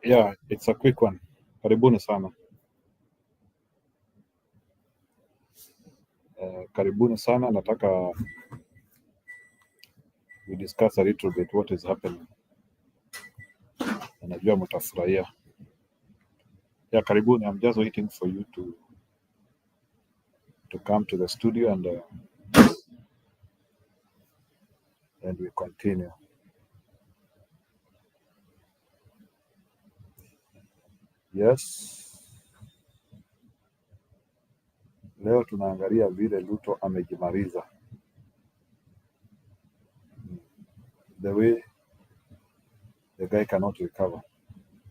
Yeah, it's a quick one. Karibuni sana. Karibuni sana. Nataka we discuss a little bit what is happening. Na najua mtafurahia. Yeah, karibuni. I'm just waiting for you to come to the studio and we continue. Yes. Leo tunaangalia vile Ruto amejimaliza. The way the guy cannot recover.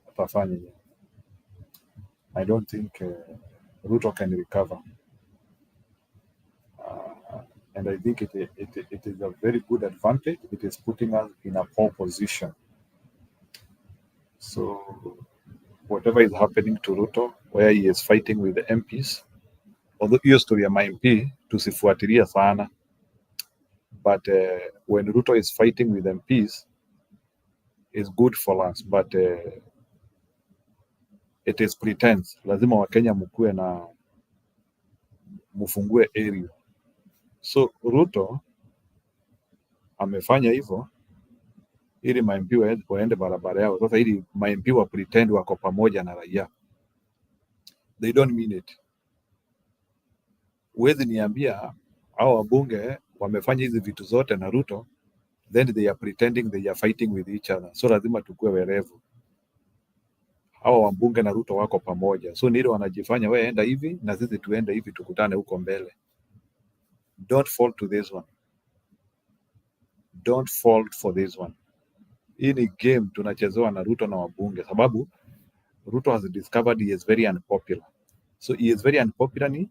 Atafanya nini? I don't think Ruto can recover. And I think it is a very good advantage. It is putting us in a poor position. So whatever is happening to Ruto, where he is fighting with the MPs, although hiyo story ya MP tusifuatilia sana, but when Ruto is fighting with MPs, is good for us, but it is pretense. Lazima Wakenya mkuwe na mufungue area. So Ruto amefanya hivyo ili ma-MP waende barabara yao. Sasa ili ma-MP wa pretend wako pamoja na raia, they don't mean it. Huwezi niambia hao wabunge wamefanya hizi vitu zote na Ruto, then they are pretending they are fighting with each other. So lazima tukue werevu. Hawa wabunge na Ruto wako pamoja, so nilo wanajifanya wewe enda hivi na sisi tuende hivi, tukutane huko mbele. Don't fall to this one. Don't fall for this one. Hii ni game tunachezewa na Ruto na wabunge, sababu Ruto has discovered he is very unpopular. So he is very unpopular ni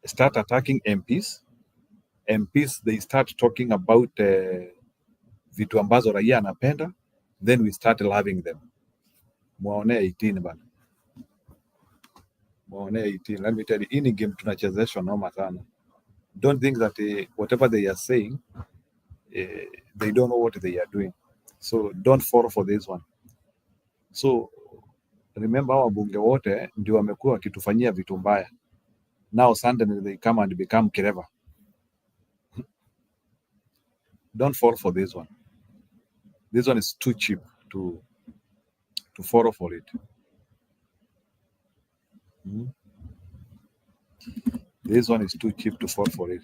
start attacking MPs. MPs they start talking about vitu ambazo raia anapenda, then we start loving them. Muone 18 bana. Muone 18. Let me tell you, ini game tunachezeshwa noma sana. Don't think that whatever they are saying, they don't know what they are doing. So don't fall for this one. So remember, our bunge wote ndio wamekuwa wakitufanyia vitu mbaya. Now suddenly they come and become clever. Don't fall for this one. This one is too cheap to fall for it. This one is too cheap to fall for it.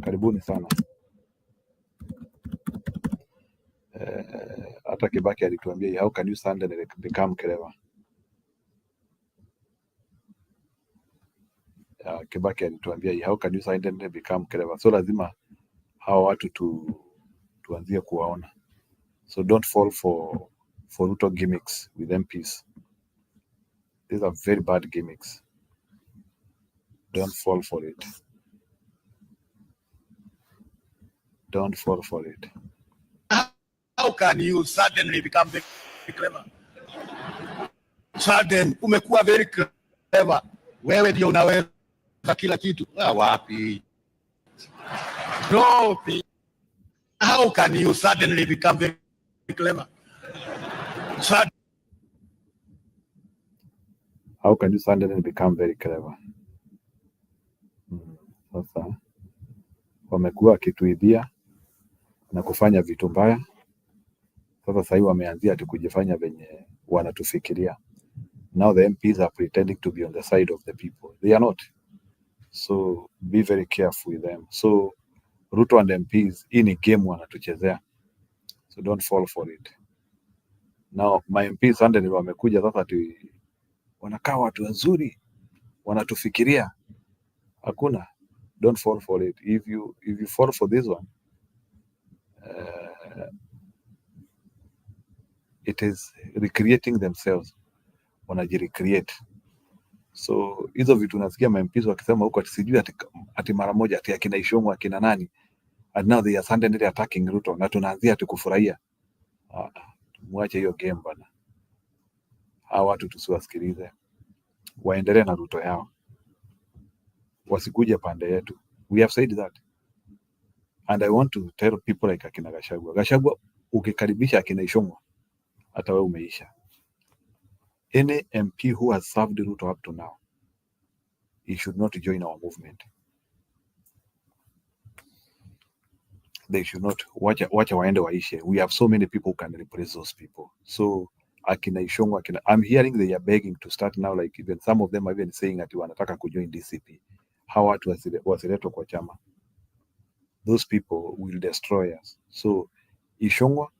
Karibuni sana. Hata Kibaki alituambia, how can you suddenly become clever? Kibaki alituambia, how can you suddenly become clever? So lazima hawa watu tuanzie kuwaona. So don't fall for Ruto gimmicks with MPs. These are very bad gimmicks. Don't fall for it. Don't fall for it. How can you suddenly become very clever? Sudden, umekuwa very clever. Wewe ndio unaweza kila kitu. Wapi? No. How can you suddenly become very clever? How can you suddenly become very clever? Sasa wamekuwa wakituibia na kufanya vitu mbaya. Sasa sahii wameanzia ati kujifanya venye wanatufikiria. Now the MPs are pretending to be on the side of the people. They are not. So be very careful with them. So Ruto and MPs, hii ni game wanatuchezea. So don't fall for it. Now my MPs suddenly wamekuja sasa ati wanakaa watu wazuri, wanatufikiria. Hakuna. Don't fall for it. If you fall for this one, it is recreating themselves. Wanajirecreate. So hizo vitu nasikia MPs wakisema huko ati sijui ati mara moja ati akina Ishongwa akina nani, and now they are suddenly attacking Ruto na tunaanzia ati kufurahia. Muache hiyo game bana. Hawa watu tusiwasikilize, waendelee na Ruto yao, wasikuje pande yetu. We have said that. And I want to tell people like akina Gachagua. Gachagua, ukikaribisha akina Ishongwa, hata wewe umeisha. Any MP who has served Ruto up to now, he should not join our movement. They should not. Wacha waende waishe. We have so many people who can replace those people. So akina Ishongwa, I'm hearing they are begging to start now, like even some of them are even saying that wanataka kujoin DCP. How watu wasiletwa kwa chama. Those people will destroy us. So Ishongwa,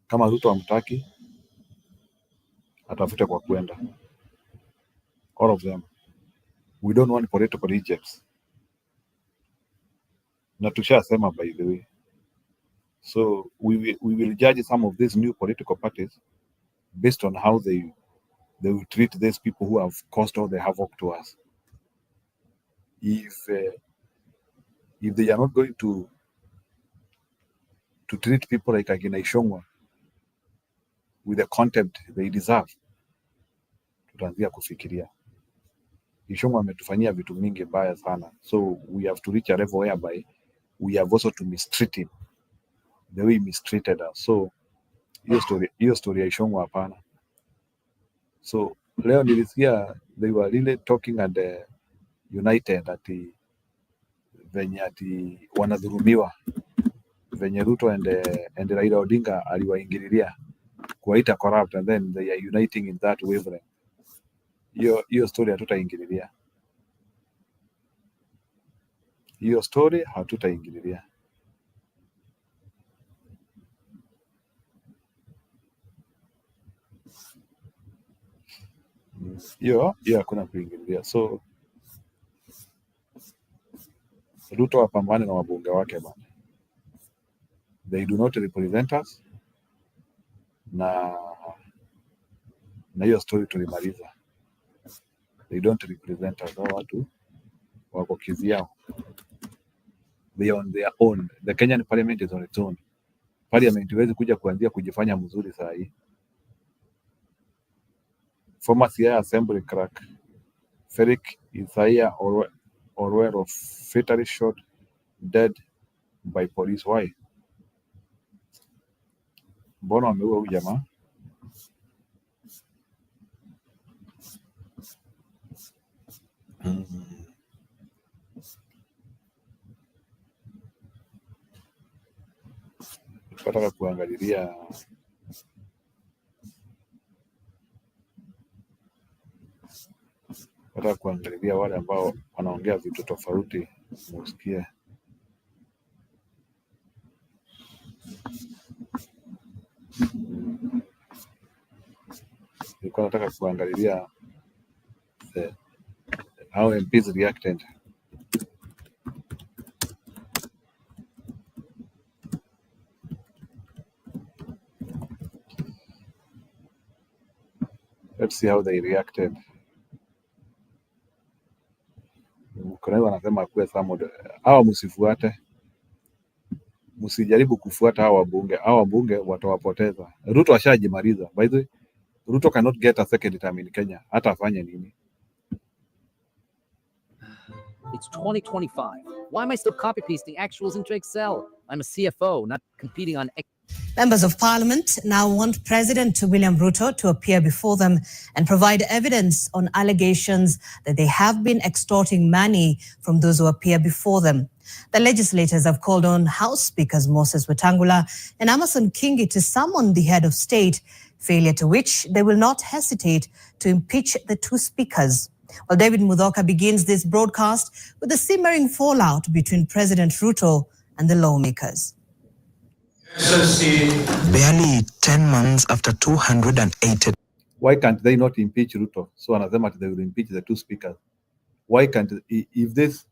kama Ruto amtaki, atafute kwa kwenda. All of them. We don't want political rejects. Na tushasema by the way. So we will judge some of these new political parties based on how they will treat these people who have caused all the havoc to us. If they are not going to treat people like akina Ishongwa with the contempt they deserve, tutaanzia kufikiria. Ishongwa ametufanyia vitu mingi mbaya sana, so we have to reach a level whereby we have also to mistreat him the way he mistreated us. So hiyo story ya Ishongwa hapana. So leo nilisikia they were really talking and united ati venye ati wanadhurumiwa venye Ruto and Raila Odinga aliwaingililia kuwaita corrupt, and then they are uniting in that wavelength. Hiyo story hatutaingililia. Hiyo story hatutaingililia. Hiyo hakuna kuingililia. So Ruto apambane na wabunge wake bana. They do not represent us. Na hiyo story tulimaliza. They don't represent us. Hao watu wako kivyao. They are on their own. The Kenyan parliament is on its own. Parliament iwezi kuja kuanzia kujifanya mzuri saa hii. Former Siaya Assembly clerk Felix Isaiah Orwell fatally shot dead by police. Why? Mbona wameua huyu jamaa? Nataka kuangalilia wale ambao wanaongea vitu tofauti, musikie. Nilikuwa nataka kuangalilia how MPs reacted. Let's see how they reacted. Kuna wanasema kuwe somewhat, hawa msifuate, msijaribu kufuata hawa wabunge. Hawa wabunge watawapoteza. Ruto ashajimaliza. By the way, Ruto cannot get a second term in Kenya. Hata afanye nini? It's 2025. Why am I still copy pasting actuals into Excel? I'm a CFO, not competing on. Members of Parliament now want President William Ruto to appear before them and provide evidence on allegations that they have been extorting money from those who appear before them. The legislators have called on House Speakers Moses Wetangula and Amason Kingi to summon the head of state, failure to which they will not hesitate to impeach the two speakers. Well, David Mudhoka begins this broadcast with the simmering fallout between President Ruto and the lawmakers. Barely 10 months after 280. Why can't they not impeach Ruto? So anasema they will impeach the two speakers. Why can't, if this,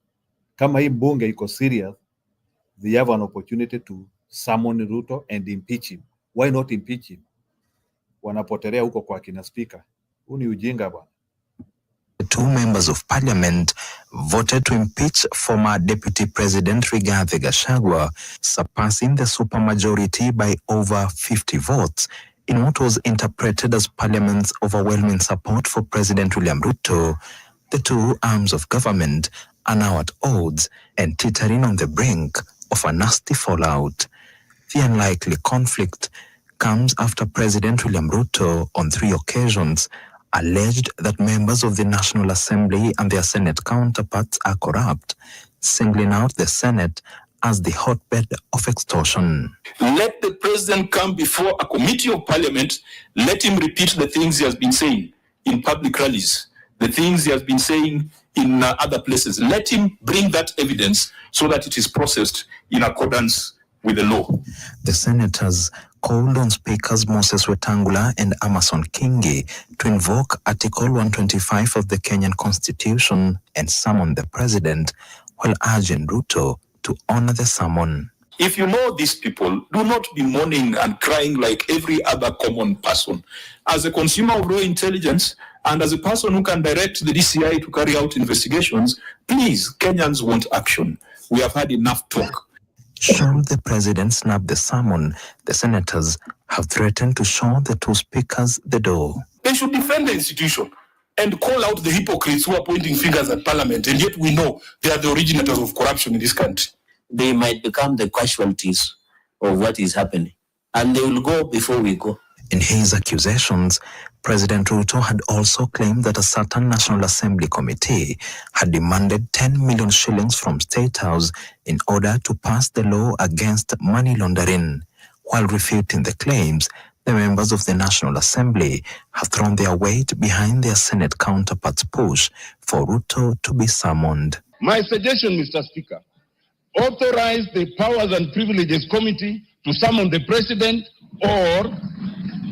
kama hii bunge iko serious, they have an opportunity to summon Ruto and impeach him. Why not impeach him? Wanapotelea huko kwa kina speaker. Huu ni ujinga bwana. Two members of parliament voted to impeach former Deputy President Rigathi Gachagua, surpassing the supermajority by over 50 votes in what was interpreted as parliament's overwhelming support for President William Ruto. The two arms of government are now at odds and teetering on the brink of a nasty fallout. The unlikely conflict comes after President William Ruto, on 3 occasions, alleged that members of the National Assembly and their Senate counterparts are corrupt, singling out the Senate as the hotbed of extortion. Let the president come before a committee of parliament. Let him repeat the things he has been saying in public rallies, the things he has been saying in other places. Let him bring that evidence so that it is processed in accordance with the law. The senators called on Speakers Moses Wetangula and Amason Kingi to invoke Article 125 of the Kenyan Constitution and summon the president, while urging Ruto to honor the summon. If you know these people, do not be mourning and crying like every other common person. As a consumer of raw intelligence and as a person who can direct the DCI to carry out investigations, please, Kenyans want action. We have had enough talk. Should the president snap the summon, the senators have threatened to show the two speakers the door. They should defend the institution and call out the hypocrites who are pointing fingers at parliament, and yet we know they are the originators of corruption in this country. They might become the casualties of what is happening, and they will go before we go. In his accusations, President Ruto had also claimed that a certain National Assembly committee had demanded 10 million shillings from State House in order to pass the law against money laundering. While refuting the claims, the members of the National Assembly have thrown their weight behind their Senate counterparts' push for Ruto to be summoned. My suggestion, Mr. Speaker, authorize the Powers and Privileges Committee to summon the president, or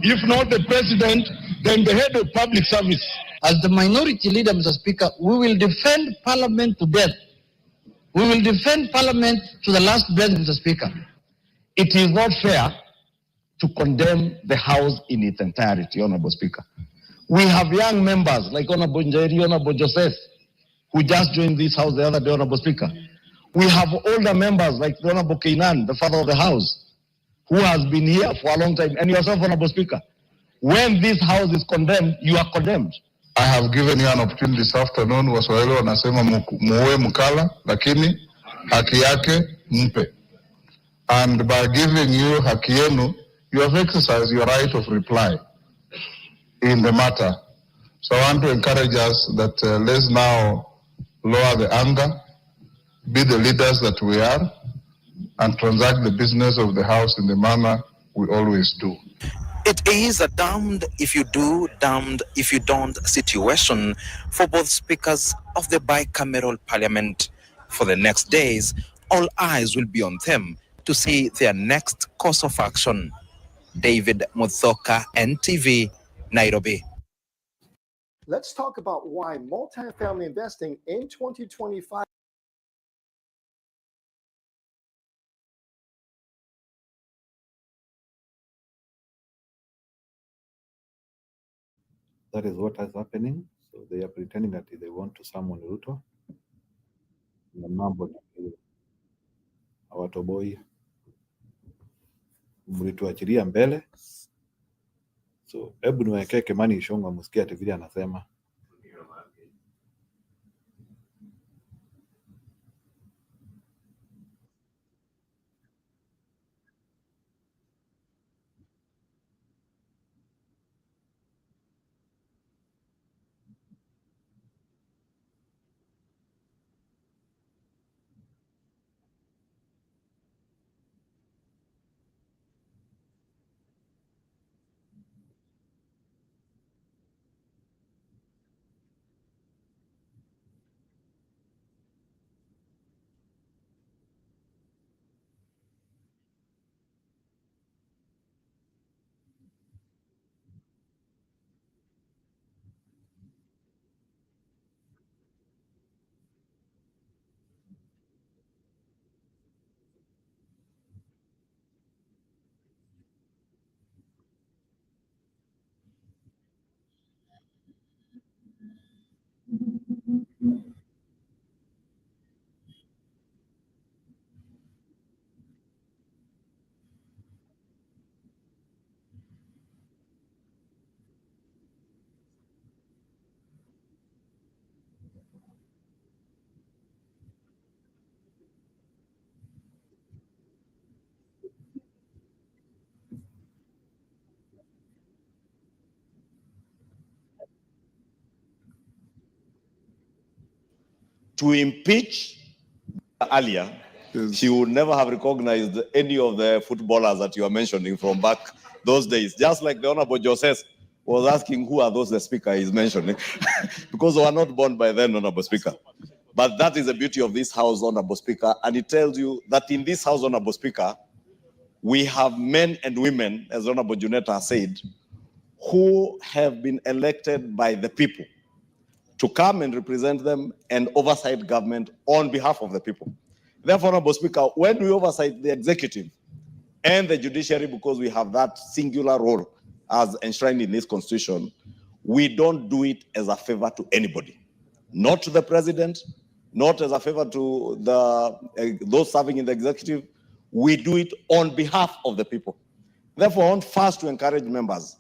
if not the president, then the head of public service. As the minority leader, Mr. Speaker, we will defend Parliament to death. We will defend Parliament to the last breath, Mr. Speaker. It is not fair to condemn the House in its entirety, Honorable Speaker. We have young members like Honorable Njeri, Honorable Joseph, who just joined this House the other day, Honorable Speaker. We have older members like the Honorable Kainan, the father of the House, who has been here for a long time, and yourself, Honorable Speaker. When this House is condemned, you are condemned. I have given you an opportunity this afternoon. Waswahili wanasema muue mkala, lakini haki yake mpe. And by giving you haki yenu, you have exercised your right of reply in the matter. So I want to encourage us that let's now lower the anger, be the leaders that we are, and transact the business of the House in the manner we always do. It is a damned if you do, damned if you don't situation for both speakers of the bicameral parliament. For the next days, all eyes will be on them to see their next course of action. David Muthoka, NTV, Nairobi. Let's talk about why multifamily investing in 2025. That is what is happening. So they are pretending that they want to summon Ruto. Na mambo ni hiyo. Hawatoboi. Mlituachilia mbele. So hebu niwekee Kimani Ichung'wah msikie ati vile anasema. to impeach earlier, she would never have recognized any of the footballers that you are mentioning from back those days. Just like the Honorable Joseph was asking who are those the speaker is mentioning, because they were not born by then, Honorable Speaker. But that is the beauty of this House, Honorable Speaker, and it tells you that in this House, Honorable Speaker, we have men and women, as Honorable Juneta said, who have been elected by the people to come and represent them and oversight government on behalf of the people. Therefore, Honorable Speaker, when we oversight the executive and the judiciary, because we have that singular role as enshrined in this constitution, we don't do it as a favor to anybody, not to the president, not as a favor to those serving in the executive. We do it on behalf of the people. Therefore, I want first to encourage members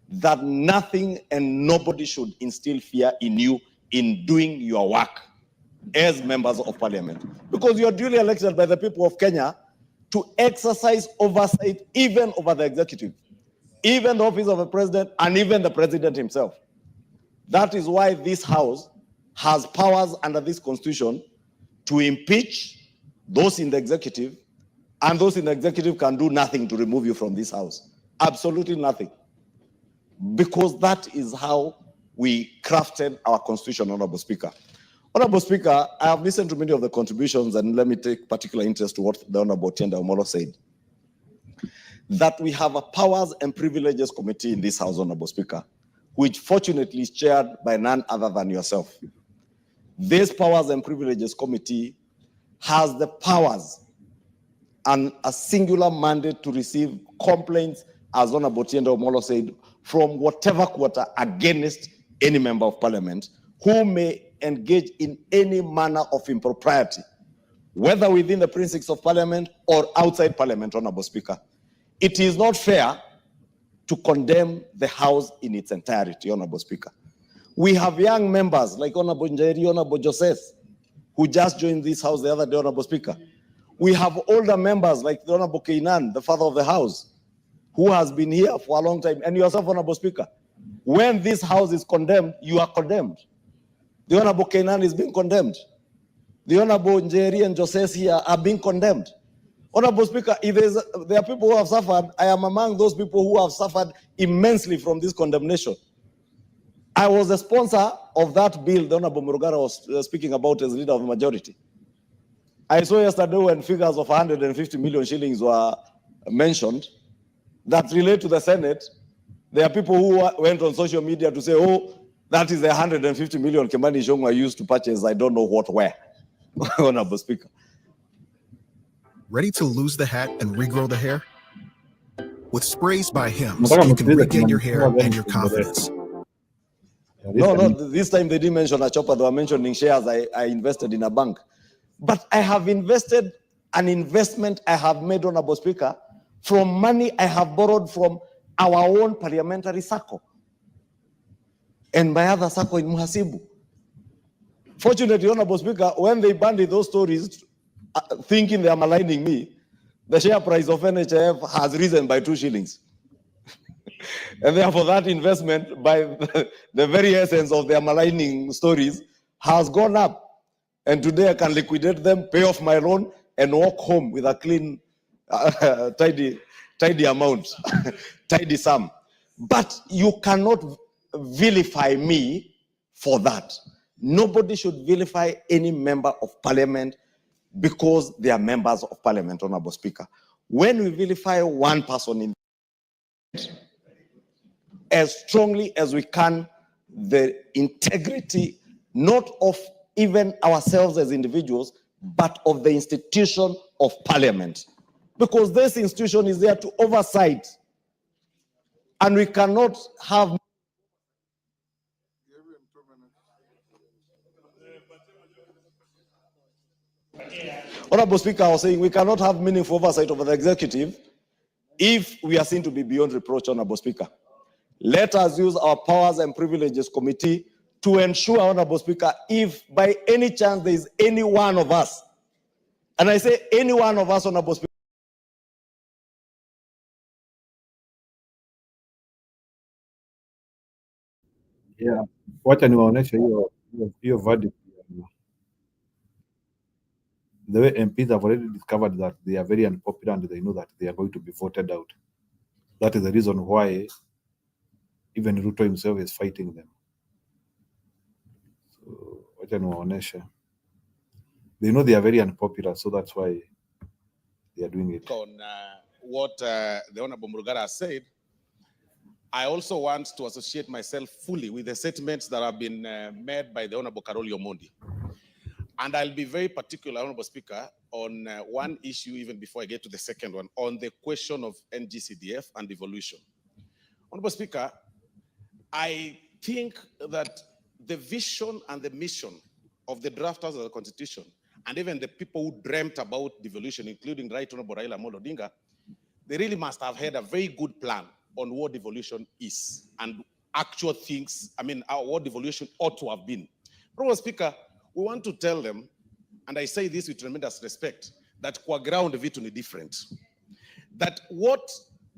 that nothing and nobody should instill fear in you in doing your work as members of parliament, because you are duly elected by the people of Kenya to exercise oversight even over the executive, even the office of the president, and even the president himself. That is why this House has powers under this constitution to impeach those in the executive, and those in the executive can do nothing to remove you from this House. Absolutely nothing. Because that is how we crafted our constitution, Honorable Speaker. Honorable Speaker, I have listened to many of the contributions, and let me take particular interest to what the Honorable Tienda Omolo said. That we have a Powers and Privileges Committee in this House, Honorable Speaker, which fortunately is chaired by none other than yourself. This Powers and Privileges Committee has the powers and a singular mandate to receive complaints, as Honorable Tienda Omolo said, from whatever quarter against any member of parliament who may engage in any manner of impropriety, whether within the precincts of parliament or outside parliament, Honorable Speaker. It is not fair to condemn the House in its entirety, Honorable Speaker. We have young members like Honorable Njeri, Honorable Joseph, who just joined this House the other day, Honorable Speaker. We have older members like the Honorable Keinan, the father of the House, who has been here for a long time, and yourself, Honorable Speaker. When this House is condemned, you are condemned. The Honorable Keinan is being condemned. The Honorable Njeri and Joseph here are being condemned. Honorable Speaker, if there are people who have suffered, I am among those people who have suffered immensely from this condemnation. I was the sponsor of that bill the Honorable Murugara was speaking about as leader of the majority. I saw yesterday when figures of 150 million shillings were mentioned that relate to the Senate. There are people who went on social media to say, oh, that is the 150 million Kimani Ichung'wah used to purchase I don't know what where. Honorable Speaker. Ready to lose the hat and regrow the hair? With sprays by Hims, Nataka you can msikilize regain your hair tunasema and your then tuendelee. confidence. No, this time they didn't mention a chopper. They were mentioning shares I invested in a bank. But I have invested an investment I have made, Honorable Speaker, from money I have borrowed from our own parliamentary circle and my other circle in Muhasibu. Fortunately, Honorable Speaker, when they banded those stories, thinking they are maligning me, the share price of NHIF has risen by 2 shillings. And therefore, that investment, by the very essence of their maligning stories, has gone up. And today I can liquidate them, pay off my loan, and walk home with a clean, tidy amount, tidy sum. But you cannot vilify me for that. Nobody should vilify any member of parliament because they are members of parliament, Honorable Speaker. When we vilify one person in as strongly as we can, the integrity, not of even ourselves as individuals, but of the institution of parliament. Because this institution is there to oversight. And we cannot have... Honorable Speaker, I was saying we cannot have meaningful oversight over the executive if we are seen to be beyond reproach, Honorable Speaker. Let us use our Powers and Privileges Committee to ensure, Honorable Speaker, if by any chance there is any one of us, and I say any one of us, Honorable Speaker, Yeah, wacha niwaoneshe hiyo verdict the way MPs have already discovered that they are very unpopular and they know that they are going to be voted out. That is the reason why even Ruto himself is fighting them. So, wacha niwaoneshe. They know they are very unpopular, so that's why they are doing it. On what the Honorable Murugara has said, I also want to associate myself fully with the statements that have been made by the Honorable Karoli Omondi. And I'll be very particular, Honorable Speaker, on one issue even before I get to the second one, on the question of NGCDF and devolution. Honorable Speaker, I think that the vision and the mission of the drafters of the Constitution, and even the people who dreamt about devolution, including Right Honorable Raila Amolo Odinga, they really must have had a very good plan on what devolution is and actual things, what devolution ought to have been. Honorable Speaker, we want to tell them, and I say this with tremendous respect, that kwa ground vitu ni different. That what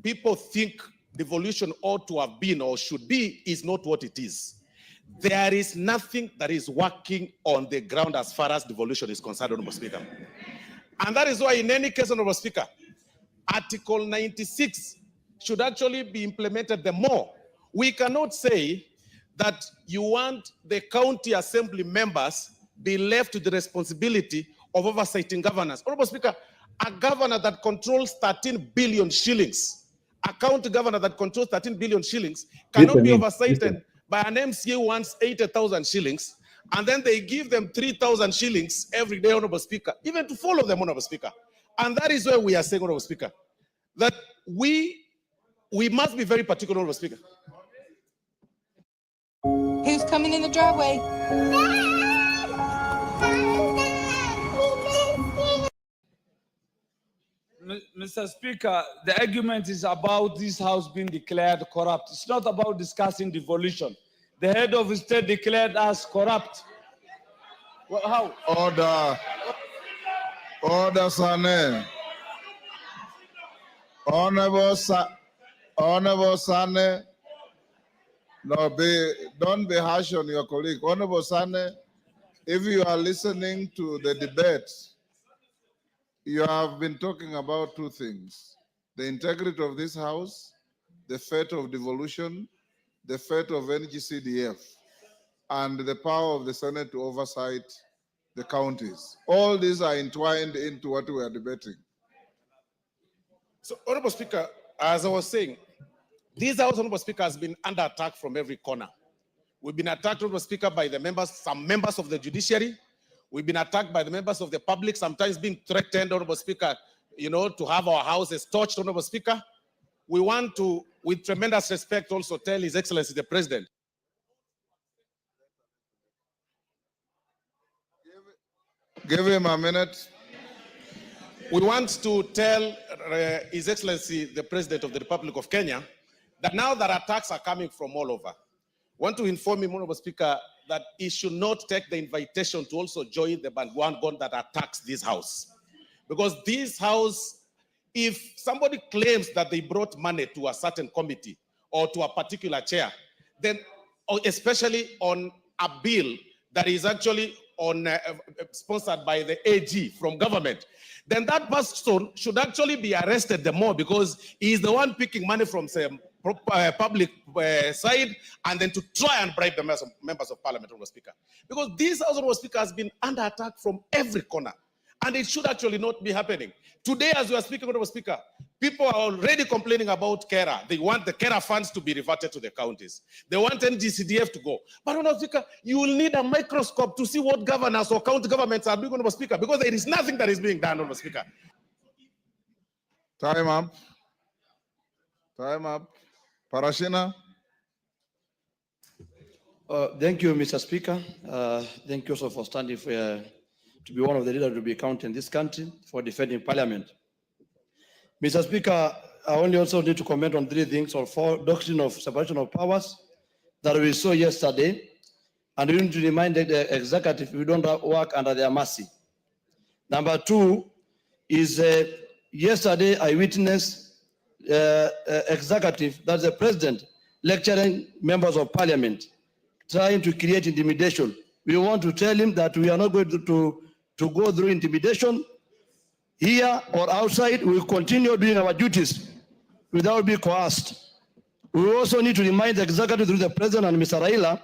people think devolution ought to have been or should be is not what it is. There is nothing that is working on the ground as far as devolution is concerned, Honorable Speaker. And that is why in any case, Honorable Speaker, Article 96 should actually be implemented the more. We cannot say that you want the county assembly members be left to the responsibility of oversighting governors. Honorable Speaker, a governor that controls 13 billion shillings, a county governor that controls 13 billion shillings cannot be oversighted by an MCA who wants 80,000 shillings, and then they give them 3,000 shillings every day, Honorable Speaker, even to follow them, Honorable Speaker. And that is where we are saying, Honorable Speaker, that we must be very particular, Honorable Speaker. Who's coming in the driveway? Mr. Speaker, the argument is about this house being declared corrupt. It's not about discussing devolution. The head of the state declared us corrupt. Well, how? Order, Sane. Honorable Sane. No, don't be harsh on your colleague. Honorable Sane, if you are listening to the debate, you have been talking about two things: the integrity of this house, the fate of devolution, the fate of NGCDF, and the power of the Senate to oversight the counties. All these are entwined into what we are debating. So, Honorable Speaker, as I was saying, this house, Honorable Speaker, has been under attack from every corner. We've been attacked, Honorable Speaker, by the members, some members of the judiciary. We've been attacked by the members of the public, sometimes being threatened, Honorable Speaker, to have our houses torched, Honorable Speaker. We want to, with tremendous respect, also tell His Excellency the President. Give him a minute. We want to tell His Excellency the President of the Republic of Kenya that now that attacks are coming from all over, I want to inform him, Honorable Speaker, that he should not take the invitation to also join the bandwagon that attacks this house. Because this house, if somebody claims that they brought money to a certain committee or to a particular chair, then especially on a bill that is actually sponsored by the AG from government, then that person should actually be arrested the more, because he is the one picking money from some public side and then to try and bribe the members of parliament, Honorable Speaker. Because this House, Honorable Speaker, has been under attack from every corner, and it should actually not be happening. Today, as we are speaking, Honorable Speaker, people are already complaining about KERA. They want the KERA funds to be reverted to the counties. They want NGCDF to go. But, Honorable Speaker, you will need a microscope to see what governors or county governments are doing, Honorable Speaker, because there is nothing that is being done, Honorable Speaker. Time up. Time up. Parashina. Thank you, Mr. Speaker. Thank you also for standing for, to be one of the leaders to be counted in this country for defending Parliament. Mr. Speaker, I only also need to comment on three things, or four: doctrine of separation of powers that we saw yesterday, and we need to remind the executive we don't work under their mercy. Number two is yesterday I witnessed executive, that's the president, lecturing members of parliament, trying to create intimidation. We want to tell him that we are not going to to go through intimidation. Here or outside, we will continue doing our duties without being coerced. We also need to remind the executive through the president and Mr. Raila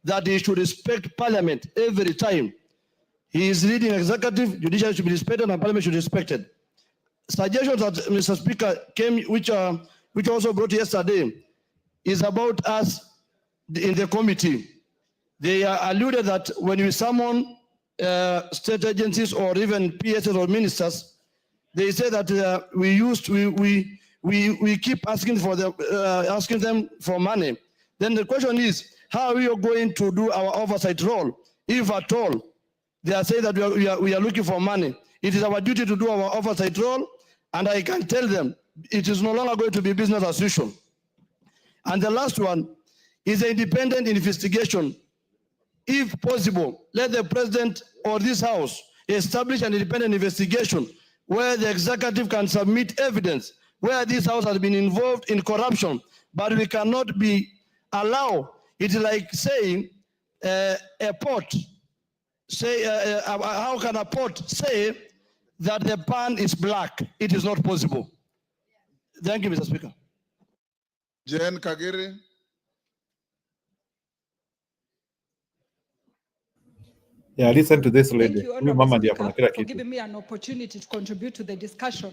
that he should respect parliament every time. He is leading executive, judiciary should be respected, and parliament should be respected. Suggestions that Mr. Speaker came, which also brought yesterday, is about us in the committee. They alluded that when we summon state agencies or even PSs or ministers, they say that we keep asking for them, asking them for money. Then the question is, how are we going to do our oversight role? If at all, they are saying that we are looking for money. It is our duty to do our oversight role, and I can tell them it is no longer going to be business as usual. And the last one is an independent investigation. If possible, let the president or this house establish an independent investigation where the executive can submit evidence where this house has been involved in corruption, but we cannot allow it. Like saying a pot, how can a pot say that the pan is black? It is not possible. Thank you, Mr. Speaker. Jen Kagiri. Yeah, listen to this lady. Thank you, Huyu mama Honorable ndiye Speaker, akona kila for kitu. giving me an opportunity to contribute to the discussion.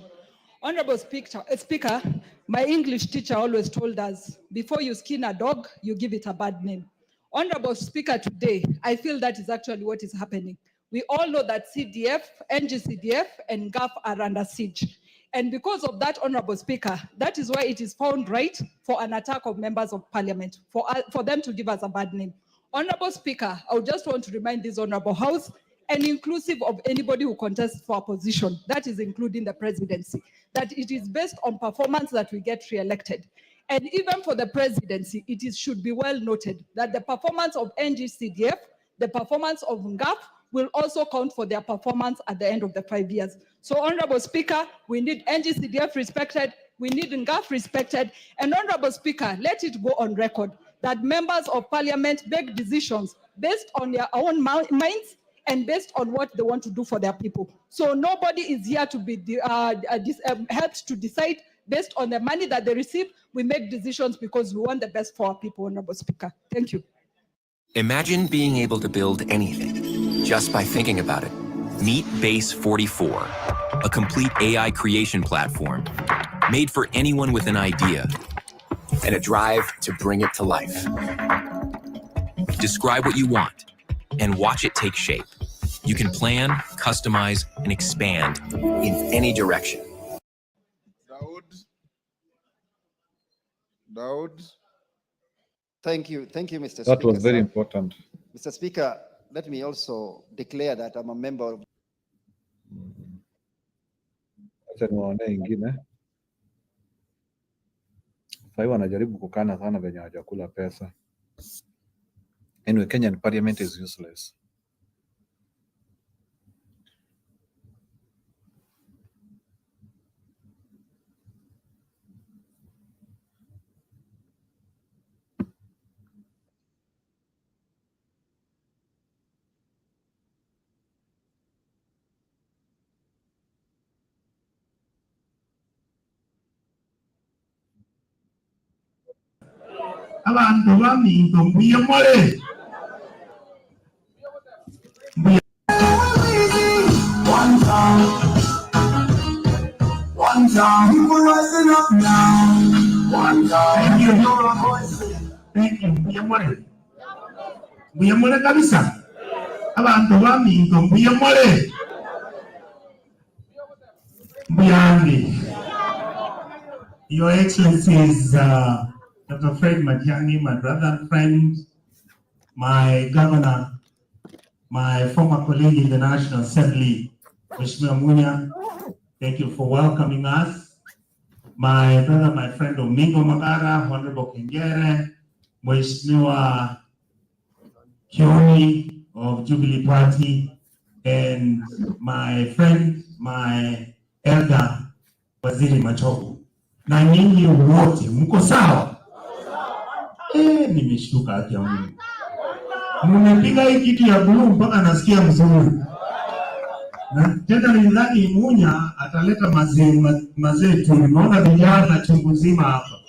Honorable Speaker, my English teacher always told us, before you skin a dog, you give it a bad name. Honorable Speaker, today, I feel that is actually what is happening. We all know that CDF, NGCDF, and GAF are under siege. And because of that, Honorable Speaker, that is why it is found right for an attack of members of parliament, for them to give us a bad name. Honorable Speaker, I would just want to remind this Honorable House, and inclusive of anybody who contests for a position, that is including the presidency, that it is based on performance that we get re-elected. And even for the presidency, should be well noted that the performance of NGCDF, the performance of NGAF will also count for their performance at the end of the 5 years. So, Honorable Speaker, we need NGCDF respected, we need NGAF respected, and Honorable Speaker, let it go on record that members of parliament make decisions based on their own minds and based on what they want to do for their people. So nobody is here to be helped to decide based on the money that they receive. We make decisions because we want the best for our people, Honorable Speaker. Thank you. Imagine being able to build anything just by thinking about it. Meet Base 44, a complete AI creation platform made for anyone with an idea and a drive to bring it to life. Describe what you want and watch it take shape. You can customize, and expand in any direction. Daud. Thank you, Mr. Speaker. That was very important. Mr. Speaker, let me also declare that I'm a member of. Acha niwaonee ingine. Sasa hivi wanajaribu kukana sana venye hawajakula pesa. Anyway, Kenyan parliament is useless. Abantu baminto mbuye mole one time we're rising up now. One time you know our voices. Thank you. Mbuye mole kabisa. Abantu baminto mbuye mole mbuyani. Your Excellencies, Dr. Fred Matiang'i, my brother and friend, my governor, my former colleague in the National Assembly, Mheshimiwa Munya, thank you for welcoming us. My brother, my friend, Domingo Magara, Honorable Kengere, Mheshimiwa Kioni of Jubilee Party, and my friend, my elder, Waziri Machogu. Na nyinyi wote, mko sawa? Nimeshtuka haki ya Mungu. Mmepiga hii kitu ya blue mpaka nasikia mzuri. Na tena nilidhani Munya ataleta mazee tu. Nimeona vijana chungu nzima hapa.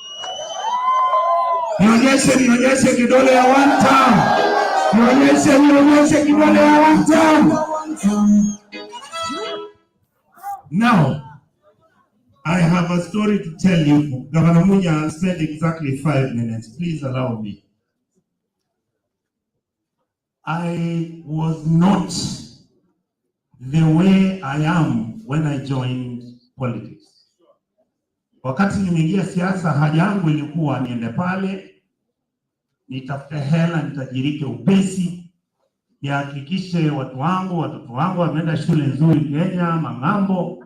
Nionyeshe kidole ya one time. Nionyeshe kidole ya one time. Now, I have a story to tell you. Governor Munya spent exactly 5 minutes. Please allow me. I was not the way I am when I joined politics. Wakati nimeingia siasa, haja yangu ilikuwa niende pale, nitafute hela, nitajirike upesi, nihakikishe watoto wangu wameenda shule nzuri Kenya, Mang'ambo,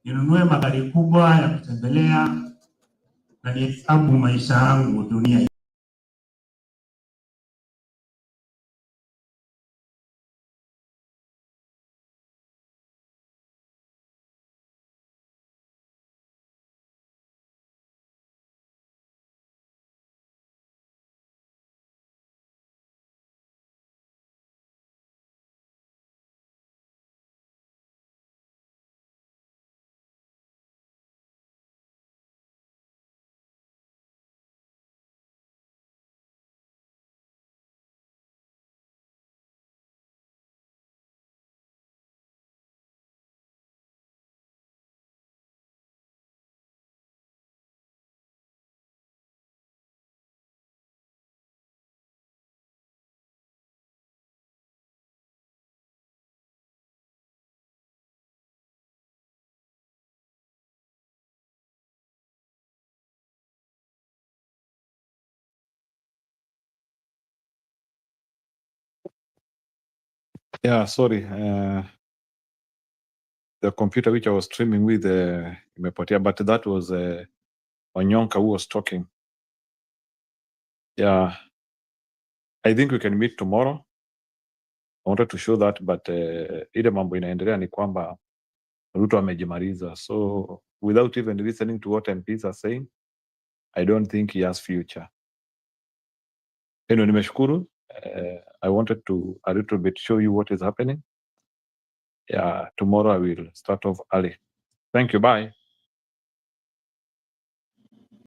ninunue magari kubwa ya kutembelea na nihesabu maisha yangu dunia. Yeah, sorry. The computer which I was streaming with, imepotea, but that was Onyonka who was talking. Yeah, I think we can meet tomorrow. I wanted to show that, but ile mambo inaendelea ni kwamba Ruto amejimaliza. So without even listening to what MPs are saying, I don't think he has future. Nimeshukuru. I wanted to a little bit show you what is happening. Yeah, tomorrow I will start off early. Thank you. Bye.